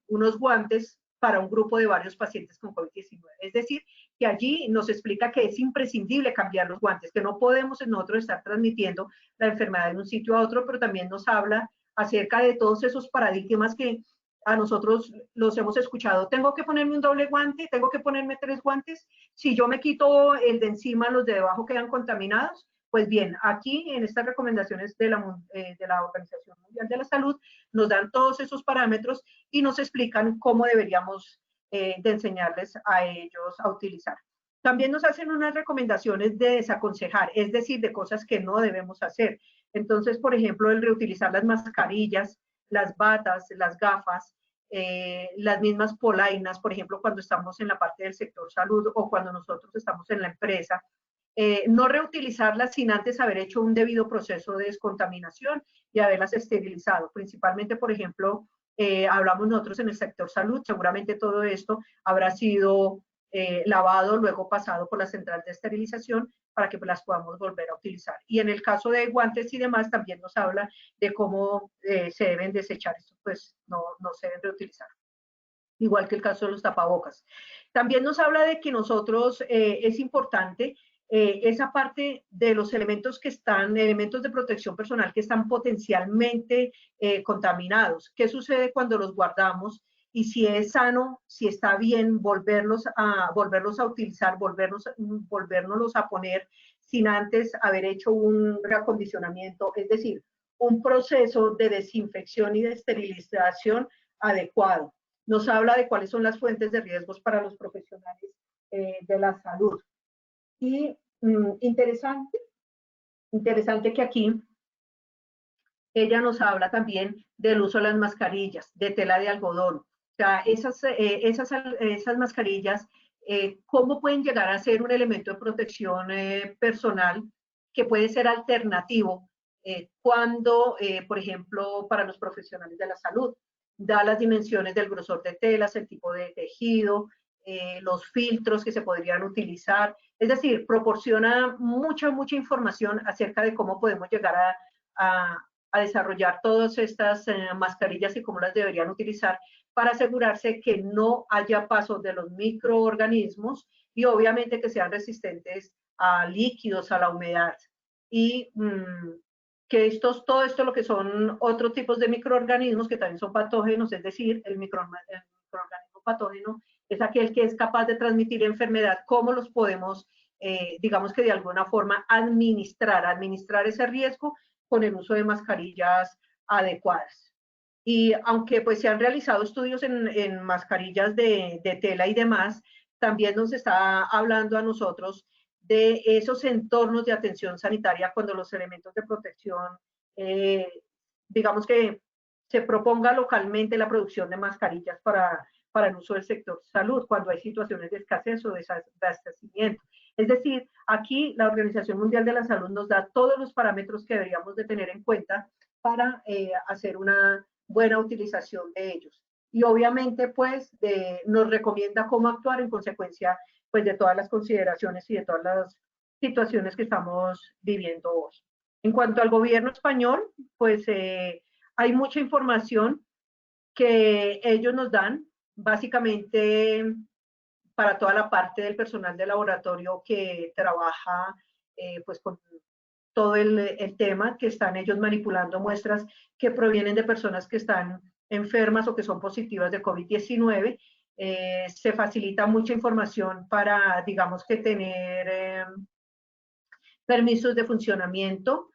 unos guantes para un grupo de varios pacientes con COVID-19? Es decir, que allí nos explica que es imprescindible cambiar los guantes, que no podemos nosotros estar transmitiendo la enfermedad de un sitio a otro, pero también nos habla acerca de todos esos paradigmas que a nosotros los hemos escuchado. Tengo que ponerme un doble guante, tengo que ponerme 3 guantes. Si yo me quito el de encima, los de debajo quedan contaminados. Pues bien, aquí en estas recomendaciones de la Organización Mundial de la Salud nos dan todos esos parámetros y nos explican cómo deberíamos de enseñarles a ellos a utilizar. También nos hacen unas recomendaciones de desaconsejar, es decir, de cosas que no debemos hacer. Entonces, por ejemplo, el reutilizar las mascarillas, las batas, las gafas, las mismas polainas, por ejemplo, cuando estamos en la parte del sector salud o cuando nosotros estamos en la empresa, no reutilizarlas sin antes haber hecho un debido proceso de descontaminación y haberlas esterilizado. Principalmente, por ejemplo, hablamos nosotros en el sector salud, seguramente todo esto habrá sido lavado, luego pasado por la central de esterilización para que las podamos volver a utilizar. Y en el caso de guantes y demás, también nos habla de cómo se deben desechar, estos pues no se deben reutilizar. Igual que el caso de los tapabocas. También nos habla de que nosotros es importante esa parte de los elementos que están, elementos de protección personal que están potencialmente contaminados. ¿Qué sucede cuando los guardamos y si es sano, si está bien volverlos a utilizar, volvernos a poner sin antes haber hecho un reacondicionamiento, es decir, un proceso de desinfección y de esterilización adecuado. Nos habla de cuáles son las fuentes de riesgos para los profesionales de la salud. Y interesante que aquí ella nos habla también del uso de las mascarillas de tela de algodón. O sea, esas mascarillas, ¿cómo pueden llegar a ser un elemento de protección personal que puede ser alternativo cuando, por ejemplo, para los profesionales de la salud, da las dimensiones del grosor de telas, el tipo de tejido, los filtros que se podrían utilizar? Es decir, proporciona mucha información acerca de cómo podemos llegar a desarrollar todas estas mascarillas y cómo las deberían utilizar para asegurarse que no haya paso de los microorganismos y obviamente que sean resistentes a líquidos, a la humedad. Y que todo esto lo que son otros tipos de microorganismos que también son patógenos, es decir, el microorganismo patógeno es aquel que es capaz de transmitir enfermedad, cómo los podemos, digamos que de alguna forma, administrar ese riesgo con el uso de mascarillas adecuadas. Y aunque pues se han realizado estudios en mascarillas de tela y demás, también nos está hablando a nosotros de esos entornos de atención sanitaria cuando los elementos de protección, digamos que se proponga localmente la producción de mascarillas para el uso del sector salud, cuando hay situaciones de escasez o de desabastecimiento. Es decir, aquí la Organización Mundial de la Salud nos da todos los parámetros que deberíamos de tener en cuenta para hacer una buena utilización de ellos. Y obviamente, pues, nos recomienda cómo actuar en consecuencia, pues, de todas las consideraciones y de todas las situaciones que estamos viviendo hoy. En cuanto al gobierno español, pues, hay mucha información que ellos nos dan, básicamente para toda la parte del personal de laboratorio que trabaja pues con todo el tema, que están ellos manipulando muestras que provienen de personas que están enfermas o que son positivas de COVID-19. Se facilita mucha información para, digamos que tener permisos de funcionamiento,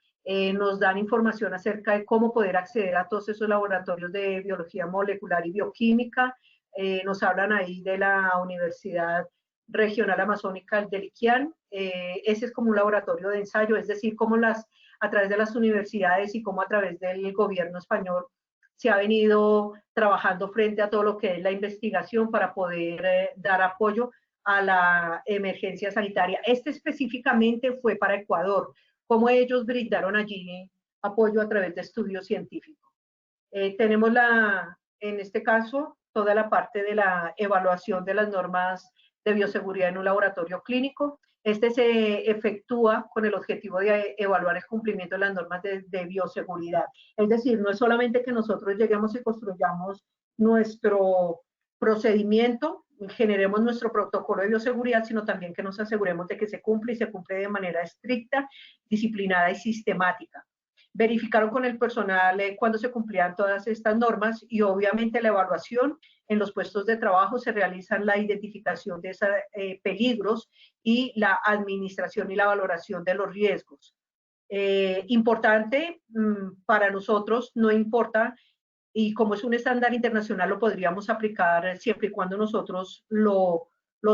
nos dan información acerca de cómo poder acceder a todos esos laboratorios de biología molecular y bioquímica. Nos hablan ahí de la Universidad Regional Amazónica del Iquián. Ese es como un laboratorio de ensayo, es decir, cómo a través de las universidades y cómo a través del gobierno español se ha venido trabajando frente a todo lo que es la investigación para poder dar apoyo a la emergencia sanitaria. Este específicamente fue para Ecuador, cómo ellos brindaron allí apoyo a través de estudios científicos. Tenemos en este caso, toda la parte de la evaluación de las normas de bioseguridad en un laboratorio clínico. Este se efectúa con el objetivo de evaluar el cumplimiento de las normas de bioseguridad. Es decir, no es solamente que nosotros lleguemos y construyamos nuestro procedimiento, generemos nuestro protocolo de bioseguridad, sino también que nos aseguremos de que se cumple y se cumple de manera estricta, disciplinada y sistemática. Verificaron con el personal cuando se cumplían todas estas normas y obviamente la evaluación en los puestos de trabajo se realiza la identificación de esos peligros y la administración y la valoración de los riesgos. Importante para nosotros, no importa, y como es un estándar internacional lo podríamos aplicar siempre y cuando nosotros lo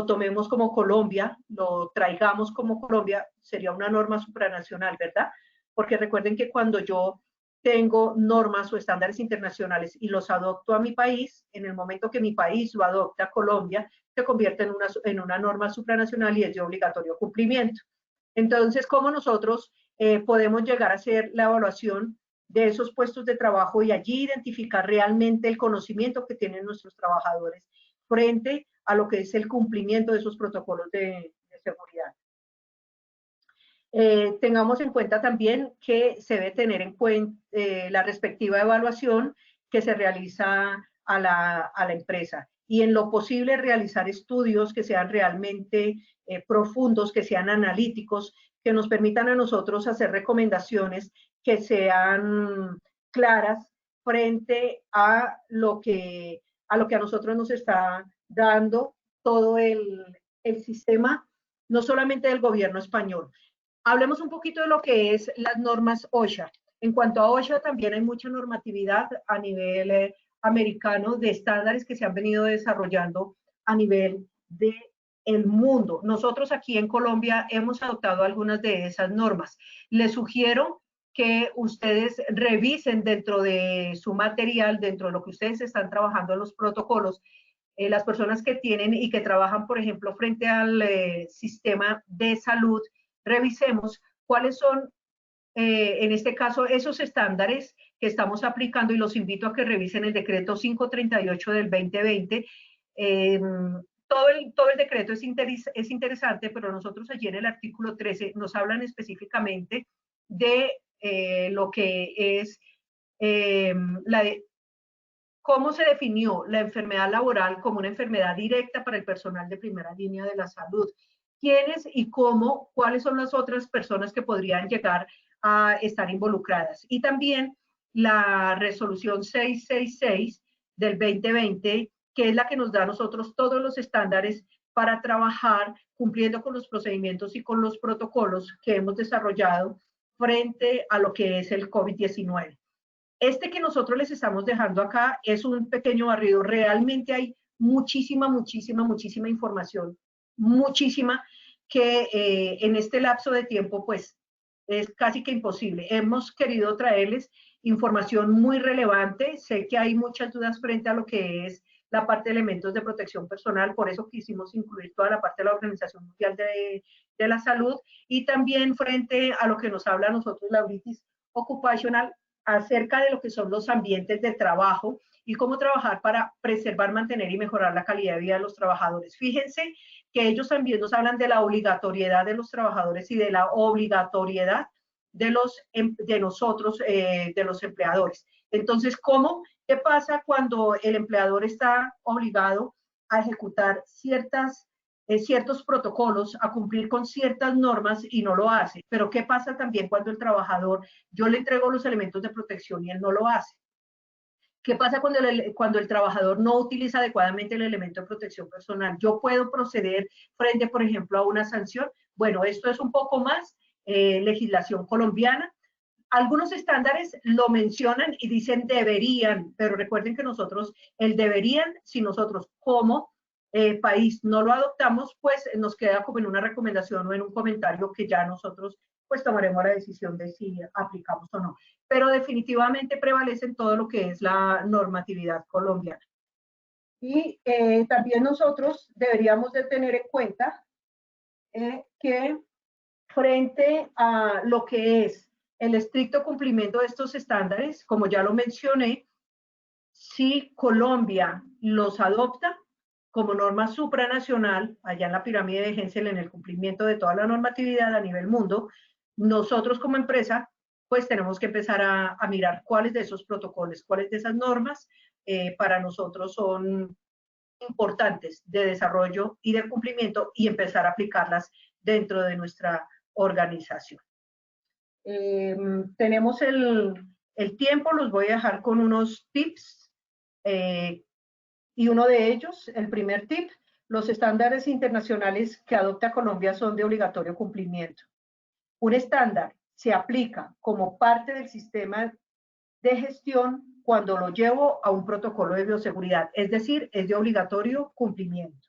tomemos como Colombia, lo traigamos como Colombia, sería una norma supranacional, ¿verdad? Porque recuerden que cuando yo tengo normas o estándares internacionales y los adopto a mi país, en el momento que mi país lo adopta a Colombia, se convierte en una norma supranacional y es de obligatorio cumplimiento. Entonces, ¿cómo nosotros podemos llegar a hacer la evaluación de esos puestos de trabajo y allí identificar realmente el conocimiento que tienen nuestros trabajadores frente a lo que es el cumplimiento de esos protocolos de seguridad? Tengamos en cuenta también que se debe tener en cuenta la respectiva evaluación que se realiza a la empresa y en lo posible realizar estudios que sean realmente profundos, que sean analíticos, que nos permitan a nosotros hacer recomendaciones que sean claras frente a lo que a lo que a nosotros nos está dando todo el sistema, no solamente del gobierno español. Hablemos un poquito de lo que es las normas OSHA. En cuanto a OSHA, también hay mucha normatividad a nivel americano de estándares que se han venido desarrollando a nivel del mundo. Nosotros aquí en Colombia hemos adoptado algunas de esas normas. Les sugiero que ustedes revisen dentro de su material, dentro de lo que ustedes están trabajando en los protocolos, las personas que tienen y que trabajan, por ejemplo, frente al sistema de salud, revisemos cuáles son, en este caso, esos estándares que estamos aplicando y los invito a que revisen el decreto 538 del 2020. Todo el decreto es interesante, pero nosotros allí en el artículo 13 nos hablan específicamente de lo que es cómo se definió la enfermedad laboral como una enfermedad directa para el personal de primera línea de la salud. ¿Quiénes y cómo, cuáles son las otras personas que podrían llegar a estar involucradas? Y también la resolución 666 del 2020, que es la que nos da a nosotros todos los estándares para trabajar cumpliendo con los procedimientos y con los protocolos que hemos desarrollado frente a lo que es el COVID-19. Este que nosotros les estamos dejando acá es un pequeño barrido. Realmente hay muchísima información, muchísima, que en este lapso de tiempo pues es casi que imposible. Hemos querido traerles información muy relevante. Sé que hay muchas dudas frente a lo que es la parte de elementos de protección personal, por eso quisimos incluir toda la parte de la Organización Mundial de la Salud, y también frente a lo que nos habla a nosotros la British Occupational, acerca de lo que son los ambientes de trabajo y cómo trabajar para preservar, mantener y mejorar la calidad de vida de los trabajadores. Fíjense que ellos también nos hablan de la obligatoriedad de los trabajadores y de la obligatoriedad de nosotros, de los empleadores. Entonces, ¿qué pasa cuando el empleador está obligado a ejecutar ciertos protocolos, a cumplir con ciertas normas y no lo hace? Pero ¿qué pasa también cuando el trabajador, yo le entrego los elementos de protección y él no lo hace? ¿Qué pasa cuando el trabajador no utiliza adecuadamente el elemento de protección personal? ¿Yo puedo proceder frente, por ejemplo, a una sanción? Bueno, esto es un poco más legislación colombiana. Algunos estándares lo mencionan y dicen deberían, pero recuerden que nosotros, el deberían, si nosotros como país no lo adoptamos, pues nos queda como en una recomendación o en un comentario que ya nosotros pues tomaremos la decisión de si aplicamos o no. Pero definitivamente prevalece en todo lo que es la normatividad colombiana. Y también nosotros deberíamos de tener en cuenta que frente a lo que es el estricto cumplimiento de estos estándares, como ya lo mencioné, si Colombia los adopta como norma supranacional, allá en la pirámide de Hensel, en el cumplimiento de toda la normatividad a nivel mundo, nosotros como empresa, pues tenemos que empezar a mirar cuáles de esos protocolos, cuáles de esas normas para nosotros son importantes de desarrollo y de cumplimiento y empezar a aplicarlas dentro de nuestra organización. Tenemos el tiempo, los voy a dejar con unos tips y uno de ellos, el primer tip, los estándares internacionales que adopta Colombia son de obligatorio cumplimiento. Un estándar se aplica como parte del sistema de gestión cuando lo llevo a un protocolo de bioseguridad, es decir, es de obligatorio cumplimiento.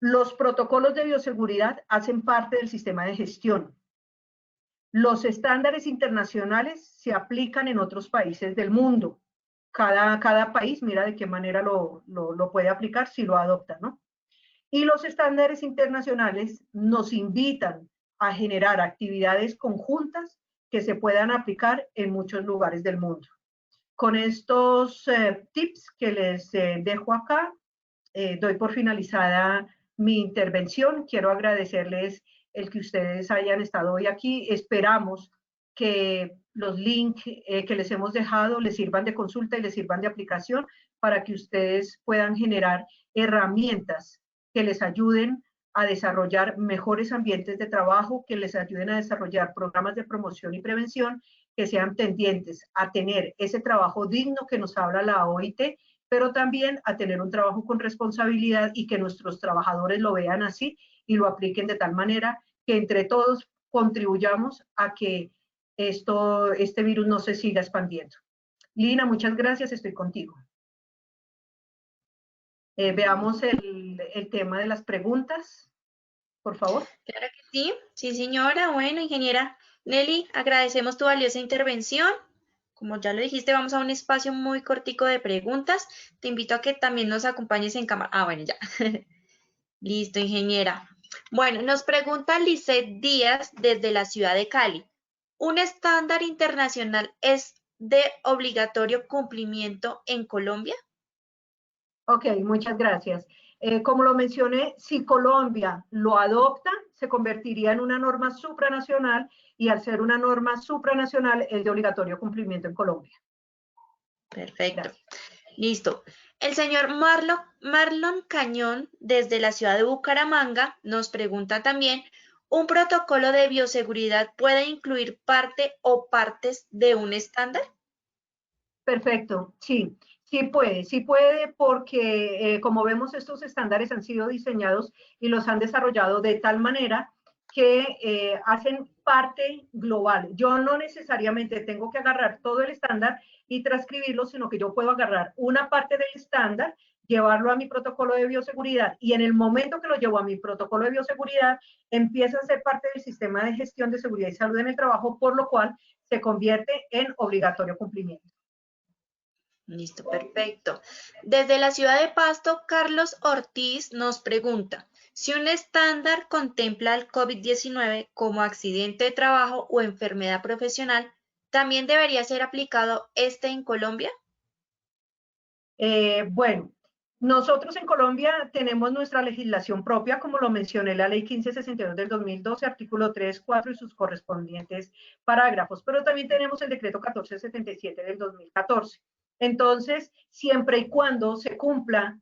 Los protocolos de bioseguridad hacen parte del sistema de gestión. Los estándares internacionales se aplican en otros países del mundo. Cada país mira de qué manera lo puede aplicar si lo adopta, ¿no? Y los estándares internacionales nos invitan a generar actividades conjuntas que se puedan aplicar en muchos lugares del mundo. Con estos tips que les dejo acá, doy por finalizada mi intervención. Quiero agradecerles el que ustedes hayan estado hoy aquí. Esperamos que los links que les hemos dejado les sirvan de consulta y les sirvan de aplicación para que ustedes puedan generar herramientas que les ayuden a desarrollar mejores ambientes de trabajo, que les ayuden a desarrollar programas de promoción y prevención que sean tendientes a tener ese trabajo digno que nos habla la OIT, pero también a tener un trabajo con responsabilidad y que nuestros trabajadores lo vean así y lo apliquen de tal manera que entre todos contribuyamos a que este virus no se siga expandiendo. Lina, muchas gracias, estoy contigo. Veamos el tema de las preguntas, por favor. Claro que sí, sí señora. Bueno, ingeniera Nelly, agradecemos tu valiosa intervención. Como ya lo dijiste, vamos a un espacio muy cortico de preguntas. Te invito a que también nos acompañes en cámara. Ah, bueno, ya. Listo, ingeniera. Bueno, nos pregunta Lisette Díaz desde la ciudad de Cali. ¿Un estándar internacional es de obligatorio cumplimiento en Colombia? Ok, muchas gracias. Como lo mencioné, si Colombia lo adopta, se convertiría en una norma supranacional y al ser una norma supranacional es de obligatorio cumplimiento en Colombia. Perfecto. Gracias. Listo. El señor Marlon Cañón, desde la ciudad de Bucaramanga, nos pregunta también, ¿un protocolo de bioseguridad puede incluir parte o partes de un estándar? Perfecto, sí, sí puede porque como vemos estos estándares han sido diseñados y los han desarrollado de tal manera que hacen parte global. Yo no necesariamente tengo que agarrar todo el estándar y transcribirlo, sino que yo puedo agarrar una parte del estándar, llevarlo a mi protocolo de bioseguridad y en el momento que lo llevo a mi protocolo de bioseguridad empieza a ser parte del sistema de gestión de seguridad y salud en el trabajo, por lo cual se convierte en obligatorio cumplimiento. Listo, perfecto. Desde la ciudad de Pasto, Carlos Ortiz nos pregunta, si un estándar contempla el COVID-19 como accidente de trabajo o enfermedad profesional, ¿también debería ser aplicado este en Colombia? Bueno, nosotros en Colombia tenemos nuestra legislación propia, como lo mencioné, la ley 1562 del 2012, artículo 3, 4 y sus correspondientes parágrafos, pero también tenemos el decreto 1477 del 2014. Entonces, siempre y cuando se cumplan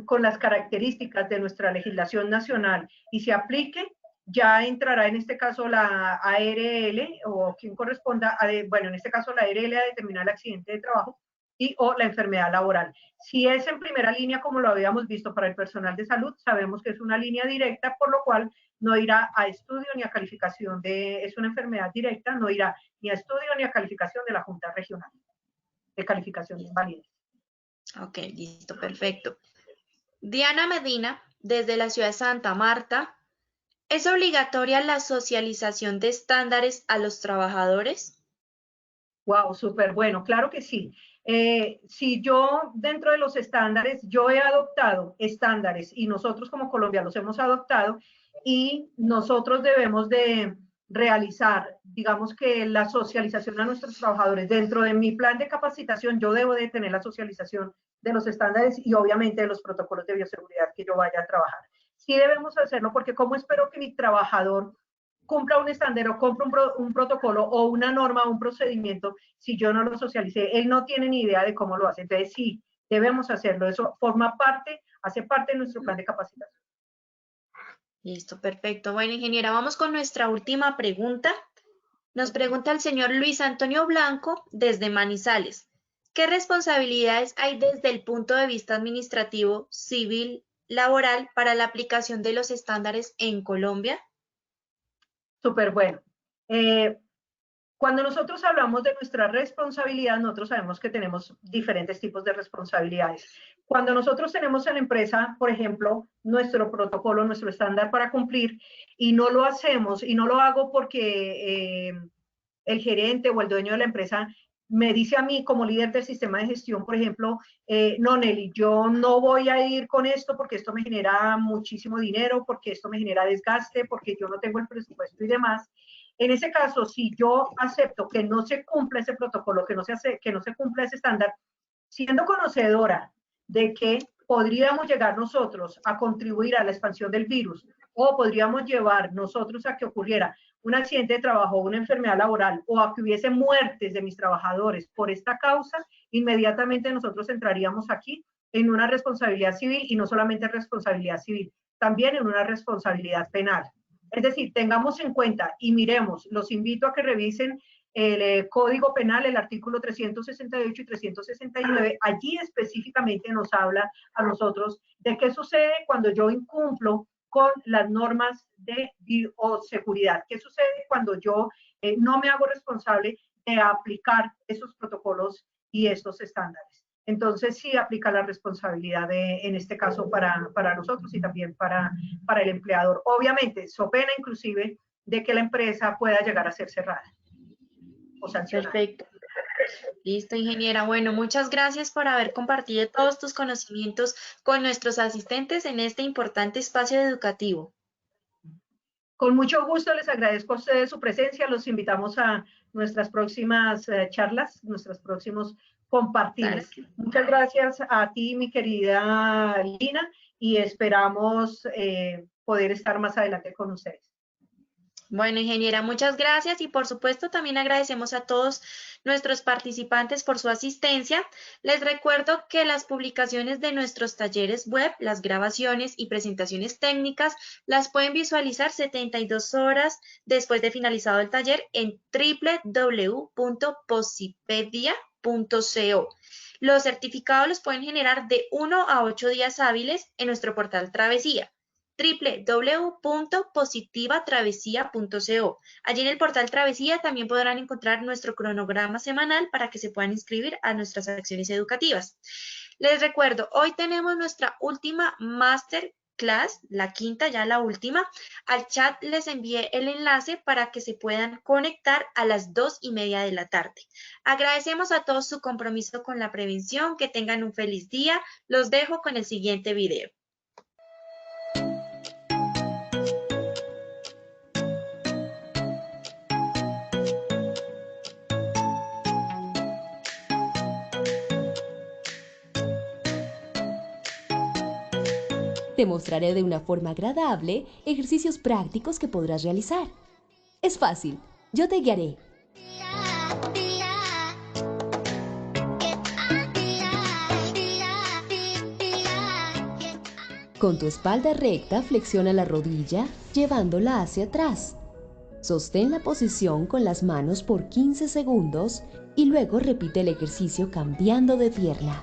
con las características de nuestra legislación nacional y se aplique, ya entrará en este caso la ARL o quien corresponda, bueno, en este caso la ARL a determinar el accidente de trabajo y o la enfermedad laboral. Si es en primera línea, como lo habíamos visto para el personal de salud, sabemos que es una línea directa, por lo cual no irá a estudio ni a calificación es una enfermedad directa, no irá ni a estudio ni a calificación de la Junta Regional de Calificación de Invalidez. Ok, listo, perfecto. Diana Medina, desde la ciudad de Santa Marta, ¿es obligatoria la socialización de estándares a los trabajadores? Wow, súper bueno, claro que sí. Si yo dentro de los estándares, yo he adoptado estándares y nosotros como Colombia los hemos adoptado y nosotros debemos de realizar, digamos que la socialización a nuestros trabajadores. Dentro de mi plan de capacitación, yo debo de tener la socialización de los estándares y obviamente de los protocolos de bioseguridad que yo vaya a trabajar. Sí debemos hacerlo porque ¿cómo espero que mi trabajador cumpla un estándar o cumpla un protocolo o una norma o un procedimiento si yo no lo socialicé? Él no tiene ni idea de cómo lo hace. Entonces, sí, debemos hacerlo. Eso forma parte, hace parte de nuestro plan de capacitación. Listo, perfecto. Bueno, ingeniera, vamos con nuestra última pregunta. Nos pregunta el señor Luis Antonio Blanco desde Manizales. ¿Qué responsabilidades hay desde el punto de vista administrativo, civil, laboral para la aplicación de los estándares en Colombia? Súper bueno. Cuando nosotros hablamos de nuestra responsabilidad, nosotros sabemos que tenemos diferentes tipos de responsabilidades. Cuando nosotros tenemos en la empresa, por ejemplo, nuestro protocolo, nuestro estándar para cumplir, y no lo hacemos, y no lo hago porque el gerente o el dueño de la empresa me dice a mí como líder del sistema de gestión, por ejemplo, no, Nelly, yo no voy a ir con esto porque esto me genera muchísimo dinero, porque esto me genera desgaste, porque yo no tengo el presupuesto y demás. En ese caso, si yo acepto que no se cumpla ese protocolo, que no se cumpla ese estándar, siendo conocedora de que podríamos llegar nosotros a contribuir a la expansión del virus o podríamos llevar nosotros a que ocurriera un accidente de trabajo o una enfermedad laboral o a que hubiese muertes de mis trabajadores por esta causa, inmediatamente nosotros entraríamos aquí en una responsabilidad civil y no solamente responsabilidad civil, también en una responsabilidad penal. Es decir, tengamos en cuenta y miremos, los invito a que revisen el Código Penal, el artículo 368 y 369, allí específicamente nos habla a nosotros de qué sucede cuando yo incumplo con las normas de bioseguridad, qué sucede cuando yo no me hago responsable de aplicar esos protocolos y estos estándares. Entonces sí aplica la responsabilidad en este caso para nosotros y también para el empleador. Obviamente, so pena inclusive de que la empresa pueda llegar a ser cerrada o sancionada. Perfecto. Listo, ingeniera. Bueno, muchas gracias por haber compartido todos tus conocimientos con nuestros asistentes en este importante espacio educativo. Con mucho gusto les agradezco a ustedes su presencia. Los invitamos a nuestras próximas charlas, nuestros próximos Claro compartires. que sí. Muchas gracias a ti, mi querida Lina, y esperamos poder estar más adelante con ustedes. Bueno, ingeniera, muchas gracias y por supuesto también agradecemos a todos nuestros participantes por su asistencia. Les recuerdo que las publicaciones de nuestros talleres web, las grabaciones y presentaciones técnicas las pueden visualizar 72 horas después de finalizado el taller en www.posipedia.co. Los certificados los pueden generar de 1 a 8 días hábiles en nuestro portal Travesía www.positivatravesía.co. Allí en el portal Travesía también podrán encontrar nuestro cronograma semanal para que se puedan inscribir a nuestras acciones educativas. Les recuerdo, hoy tenemos nuestra última masterclass, la quinta, ya la última. Al chat les envié el enlace para que se puedan conectar a las 2:30 de la tarde. Agradecemos a todos su compromiso con la prevención, que tengan un feliz día. Los dejo con el siguiente video. Te mostraré de una forma agradable ejercicios prácticos que podrás realizar. Es fácil, yo te guiaré. Con tu espalda recta, flexiona la rodilla, llevándola hacia atrás. Sostén la posición con las manos por 15 segundos y luego repite el ejercicio cambiando de pierna.